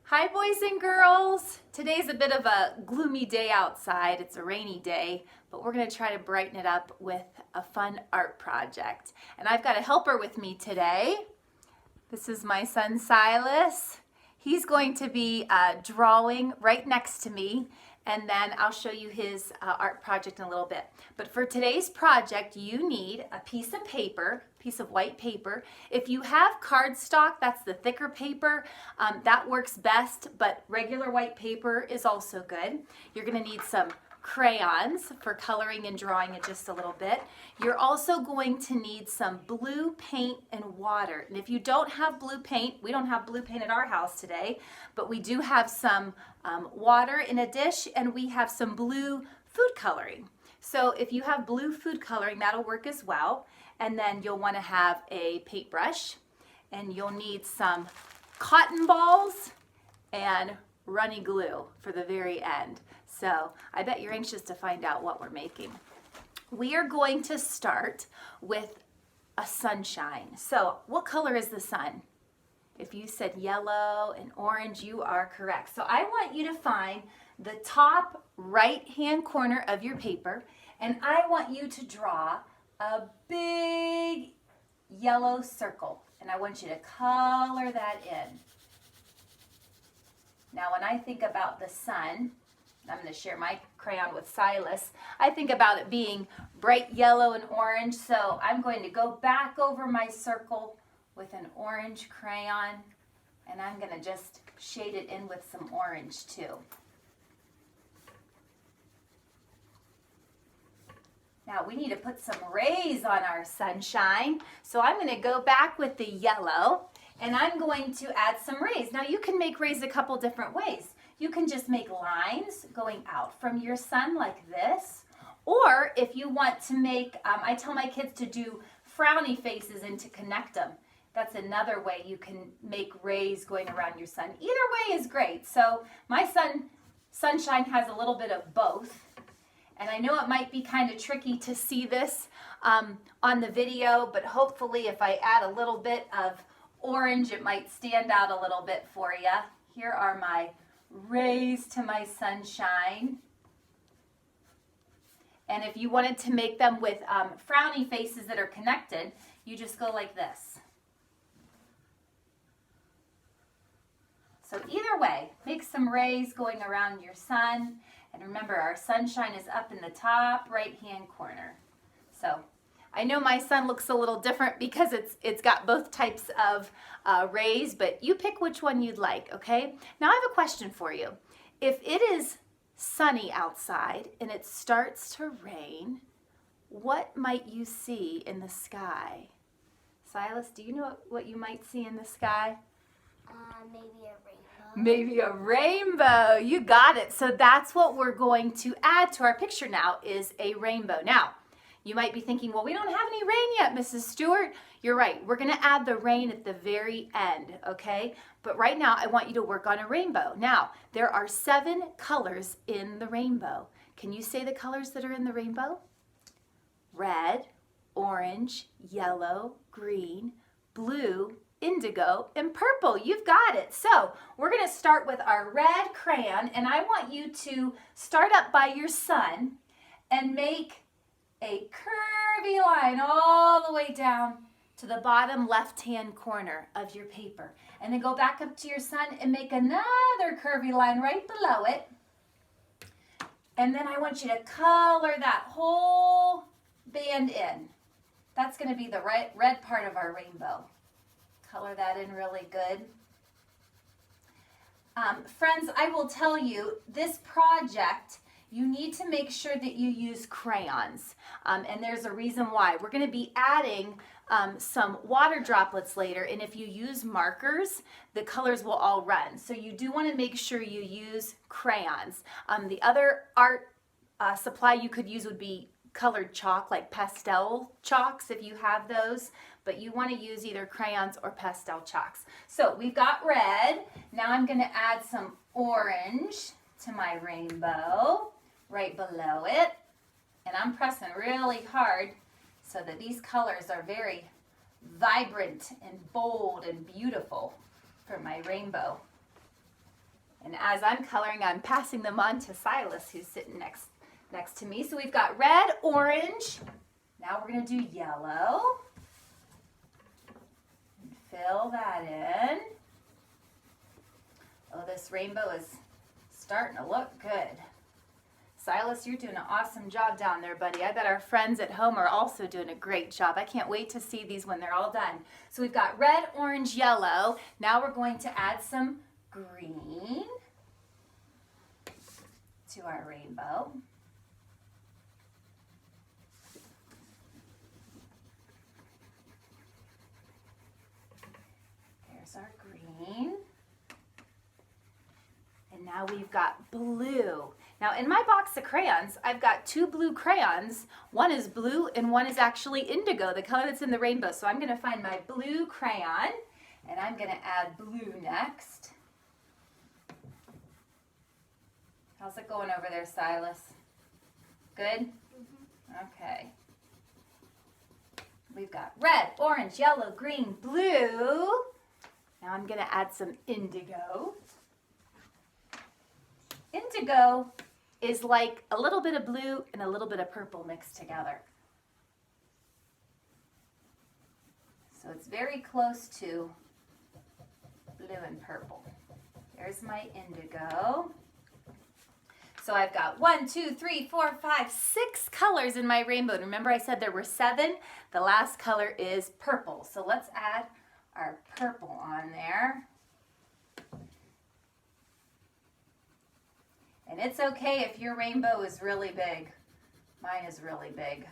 Hi boys and girls! Today's a bit of a gloomy day outside. It's a rainy day, but we're going to try to brighten it up with a fun art project. And I've got a helper with me today. This is my son Silas. He's going to be drawing right next to me, and then I'll show you his art project in a little bit. But for today's project, you need a piece of paper, piece of white paper. If you have cardstock, that's the thicker paper, that works best, but regular white paper is also good. You're going to need some crayons for coloring and drawing it just a little bit. You're also going to need some blue paint and water. And if you don't have blue paint, we don't have blue paint at our house today, but we do have some water in a dish, and we have some blue food coloring. So if you have blue food coloring, that'll work as well. And then you'll want to have a paintbrush, and you'll need some cotton balls and runny glue for the very end. So I bet you're anxious to find out what we're making. We are going to start with a sunshine. So what color is the sun? If you said yellow and orange, you are correct. So I want you to find the top right-hand corner of your paper, and I want you to draw a big yellow circle, and I want you to color that in. Now, when I think about the sun, I'm going to share my crayon with Silas. I think about it being bright yellow and orange, so I'm going to go back over my circle with an orange crayon, and I'm going to just shade it in with some orange too. Now we need to put some rays on our sunshine, so I'm going to go back with the yellow, and I'm going to add some rays. Now you can make rays a couple different ways. You can just make lines going out from your sun like this, or if you want to make, I tell my kids to do frowny faces and to connect them. That's another way you can make rays going around your sun. Either way is great. So my sunshine has a little bit of both. And I know it might be kind of tricky to see this on the video, but hopefully if I add a little bit of orange, it might stand out a little bit for you. Here are my rays to my sunshine. And if you wanted to make them with frowny faces that are connected, you just go like this. So either way, make some rays going around your sun. And remember, our sunshine is up in the top right-hand corner. So I know my sun looks a little different because it's got both types of rays, but you pick which one you'd like, okay? Now I have a question for you. If it is sunny outside and it starts to rain, what might you see in the sky? Silas, do you know what you might see in the sky? Maybe a rainbow. Maybe a rainbow. You got it. So that's what we're going to add to our picture now, is a rainbow. Now, you might be thinking, well, we don't have any rain yet, Mrs. Stewart. You're right. We're going to add the rain at the very end, okay? But right now, I want you to work on a rainbow. Now, there are 7 colors in the rainbow. Can you say the colors that are in the rainbow? Red, orange, yellow, green, blue, indigo, and purple. You've got it. So we're going to start with our red crayon, and I want you to start up by your sun and make a curvy line all the way down to the bottom left-hand corner of your paper. And then go back up to your sun and make another curvy line right below it. And then I want you to color that whole band in. That's going to be the red part of our rainbow. Color that in really good. Friends, I will tell you, this project, you need to make sure that you use crayons. And there's a reason why. We're going to be adding some water droplets later, and if you use markers, the colors will all run. So you do want to make sure you use crayons. The other art supply you could use would be colored chalk, like pastel chalks if you have those, but you want to use either crayons or pastel chalks. So we've got red. Now I'm going to add some orange to my rainbow right below it, and I'm pressing really hard so that these colors are very vibrant and bold and beautiful for my rainbow. And as I'm coloring, I'm passing them on to Silas, who's sitting next to me. So we've got red, orange. Now we're going to do yellow. And fill that in. Oh, this rainbow is starting to look good. Silas, you're doing an awesome job down there, buddy. I bet our friends at home are also doing a great job. I can't wait to see these when they're all done. So we've got red, orange, yellow. Now we're going to add some green to our rainbow. There's our green. And now we've got blue. Now in my box of crayons, I've got 2 blue crayons. One is blue and one is actually indigo, the color that's in the rainbow. So I'm going to find my blue crayon and I'm going to add blue next. How's it going over there, Silas? Good? Mm-hmm. Okay. We've got red, orange, yellow, green, blue. Now I'm going to add some indigo. Indigo is like a little bit of blue and a little bit of purple mixed together. So it's very close to blue and purple. There's my indigo. So I've got 1, 2, 3, 4, 5, 6 colors in my rainbow. Remember I said there were 7? The last color is purple. So let's add our purple on there. And it's okay if your rainbow is really big. Mine is really big.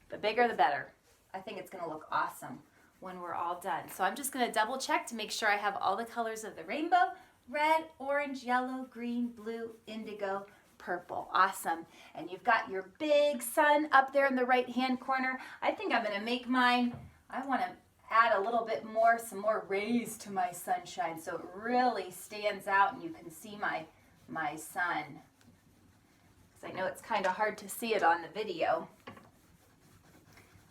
The bigger the better. I think it's going to look awesome when we're all done. So I'm just going to double check to make sure I have all the colors of the rainbow. Red, orange, yellow, green, blue, indigo, purple. Awesome. And you've got your big sun up there in the right hand corner. I think I'm going to make mine, I want to add a little bit more, some more rays to my sunshine so it really stands out and you can see my sun. Because I know it's kind of hard to see it on the video.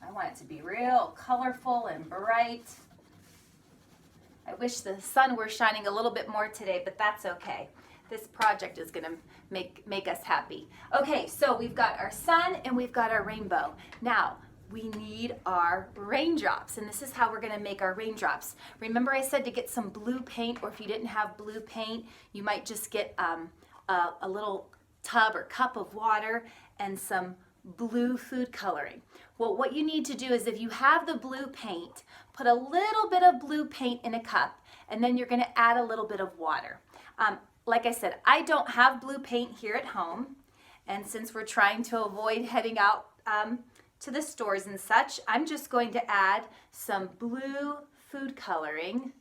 I want it to be real colorful and bright. I wish the sun were shining a little bit more today, but that's okay. This project is going to make us happy. Okay, so we've got our sun and we've got our rainbow. Now, we need our raindrops, and this is how we're going to make our raindrops. Remember I said to get some blue paint, or if you didn't have blue paint, you might just get a little tub or cup of water and some blue food coloring. Well, what you need to do is if you have the blue paint, put a little bit of blue paint in a cup, and then you're going to add a little bit of water. Like I said, I don't have blue paint here at home, and since we're trying to avoid heading out to the stores and such, I'm just going to add some blue food coloring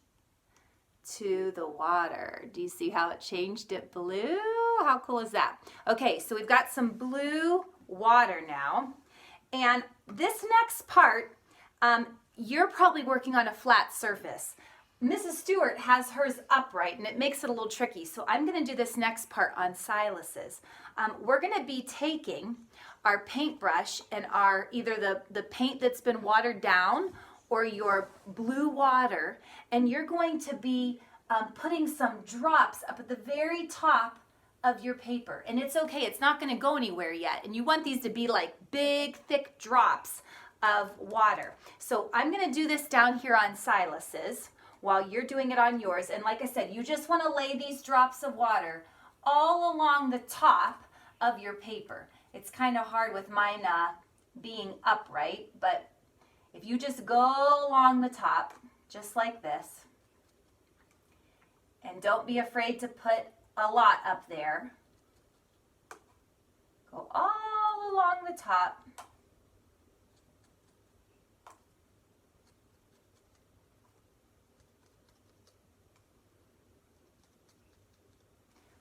to the water. Do you see how it changed it blue? How cool is that? Okay, so we've got some blue water now. And this next part, you're probably working on a flat surface. Mrs. Stewart has hers upright and it makes it a little tricky. So I'm going to do this next part on Silas's. We're going to be taking our paintbrush and our either the paint that's been watered down or your blue water, and you're going to be putting some drops up at the very top of your paper. And it's okay, it's not going to go anywhere yet. And you want these to be like big, thick drops of water. So I'm going to do this down here on Silas's while you're doing it on yours. And like I said, you just want to lay these drops of water all along the top of your paper. It's kind of hard with mine being upright, but if you just go along the top, just like this, and don't be afraid to put a lot up there. Go all along the top.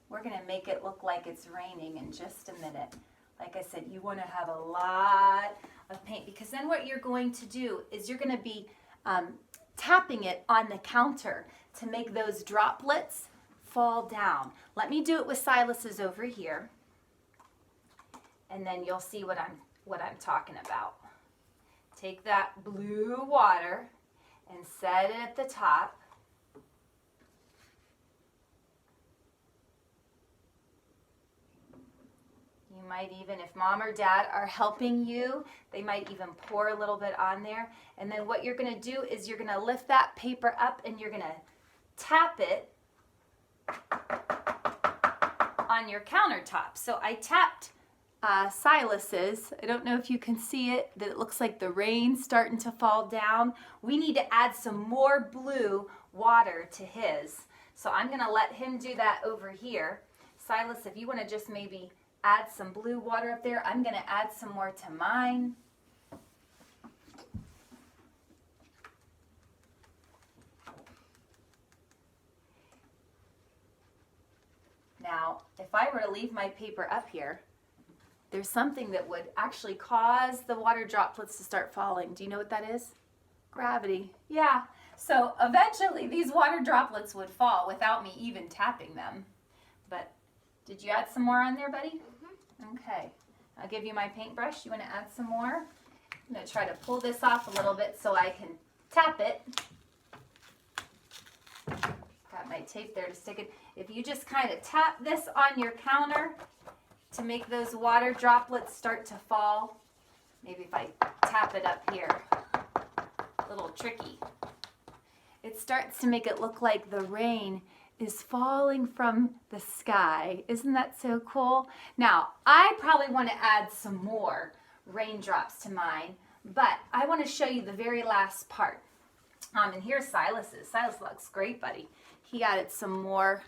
We're going to make it look like it's raining in just a minute. Like I said, you want to have a lot of paint because then what you're going to do is you're going to be tapping it on the counter to make those droplets fall down. Let me do it with Silas's over here, and then you'll see what I'm talking about. Take that blue water and set it at the top. might even, if mom or dad are helping you, they might even pour a little bit on there. And then what you're gonna do is you're gonna lift that paper up and you're gonna tap it on your countertop. So I tapped Silas's. I don't know if you can see it, that it looks like the rain's starting to fall down. We need to add some more blue water to his. So I'm gonna let him do that over here. Silas, if you wanna just maybe add some blue water up there, I'm gonna add some more to mine. Now, if I were to leave my paper up here, there's something that would actually cause the water droplets to start falling. Do you know what that is? Gravity. Yeah. So eventually these water droplets would fall without me even tapping them. But did you add some more on there, buddy? Mm-hmm. Okay. I'll give you my paintbrush. You want to add some more? I'm going to try to pull this off a little bit so I can tap it. Got my tape there to stick it. If you just kind of tap this on your counter to make those water droplets start to fall. Maybe if I tap it up here, a little tricky. It starts to make it look like the rain is falling from the sky. Isn't that so cool? Now, I probably want to add some more raindrops to mine, but I want to show you the very last part. And here's Silas's. Silas looks great, buddy. He added some more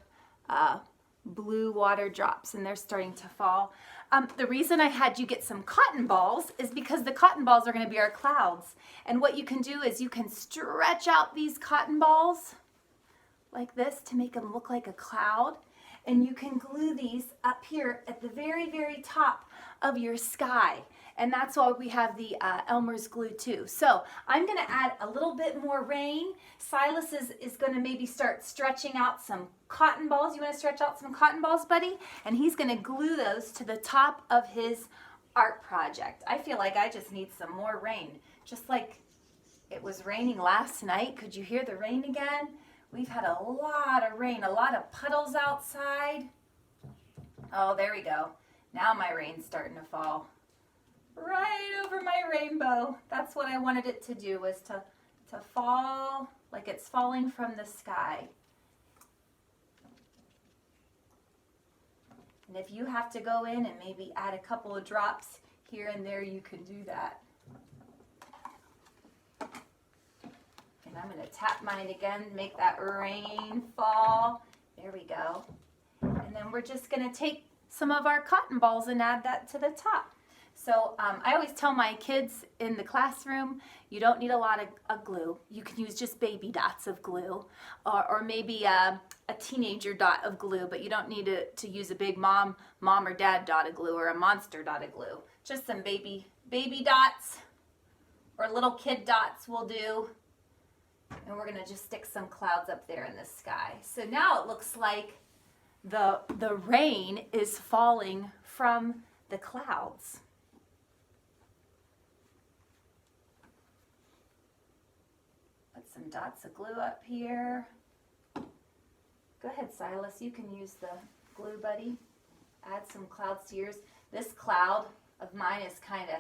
blue water drops and they're starting to fall. The reason I had you get some cotton balls is because the cotton balls are going to be our clouds. And what you can do is you can stretch out these cotton balls like this to make them look like a cloud. And you can glue these up here at the very, very top of your sky. And that's why we have the Elmer's glue too. So I'm going to add a little bit more rain. Silas is going to maybe start stretching out some cotton balls. You want to stretch out some cotton balls, buddy? And he's going to glue those to the top of his art project. I feel like I just need some more rain. Just like it was raining last night. Could you hear the rain again? We've had a lot of rain, a lot of puddles outside. Oh, there we go. Now my rain's starting to fall. Right over my rainbow. That's what I wanted it to do, was to fall like it's falling from the sky. And if you have to go in and maybe add a couple of drops here and there, you can do that. And I'm going to tap mine again, make that rain fall. There we go. And then we're just going to take some of our cotton balls and add that to the top. So I always tell my kids in the classroom, you don't need a lot of glue. You can use just baby dots of glue, or maybe a teenager dot of glue, but you don't need to use a big mom or dad dot of glue or a monster dot of glue. Just some baby dots or little kid dots will do. And we're going to just stick some clouds up there in the sky. So now it looks like the rain is falling from the clouds. Put some dots of glue up here. Go ahead, Silas. You can use the glue, buddy. Add some clouds to yours. This cloud of mine is kind of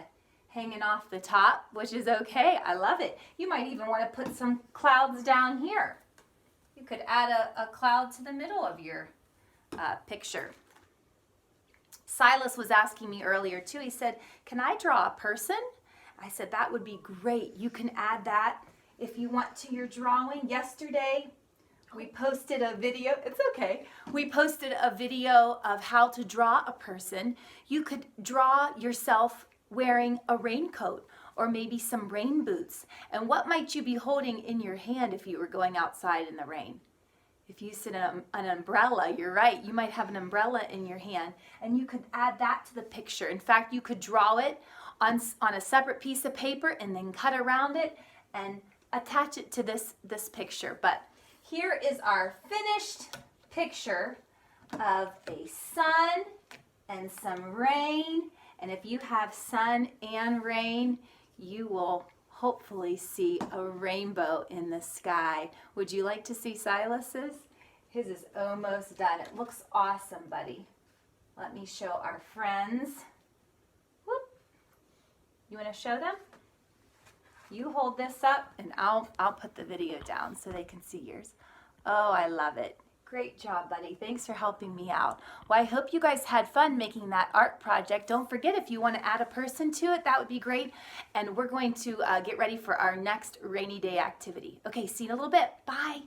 hanging off the top, which is okay. I love it. You might even want to put some clouds down here. You could add a cloud to the middle of your picture. Silas was asking me earlier too. He said, can I draw a person? I said, that would be great. You can add that if you want to your drawing. Yesterday, we posted a video. It's okay. We posted a video of how to draw a person. You could draw yourself wearing a raincoat or maybe some rain boots. And what might you be holding in your hand if you were going outside in the rain? If you said an umbrella, you're right. You might have an umbrella in your hand, and you could add that to the picture. In fact, you could draw it on a separate piece of paper and then cut around it and attach it to this picture. But here is our finished picture of a sun and some rain. And if you have sun and rain, you will hopefully see a rainbow in the sky. Would you like to see Silas's? His is almost done. It looks awesome, buddy. Let me show our friends. You want to show them? You hold this up and I'll put the video down so they can see yours. Oh, I love it. Great job, buddy. Thanks for helping me out. Well, I hope you guys had fun making that art project. Don't forget, if you want to add a person to it, that would be great. And we're going to get ready for our next rainy day activity. Okay, see you in a little bit. Bye.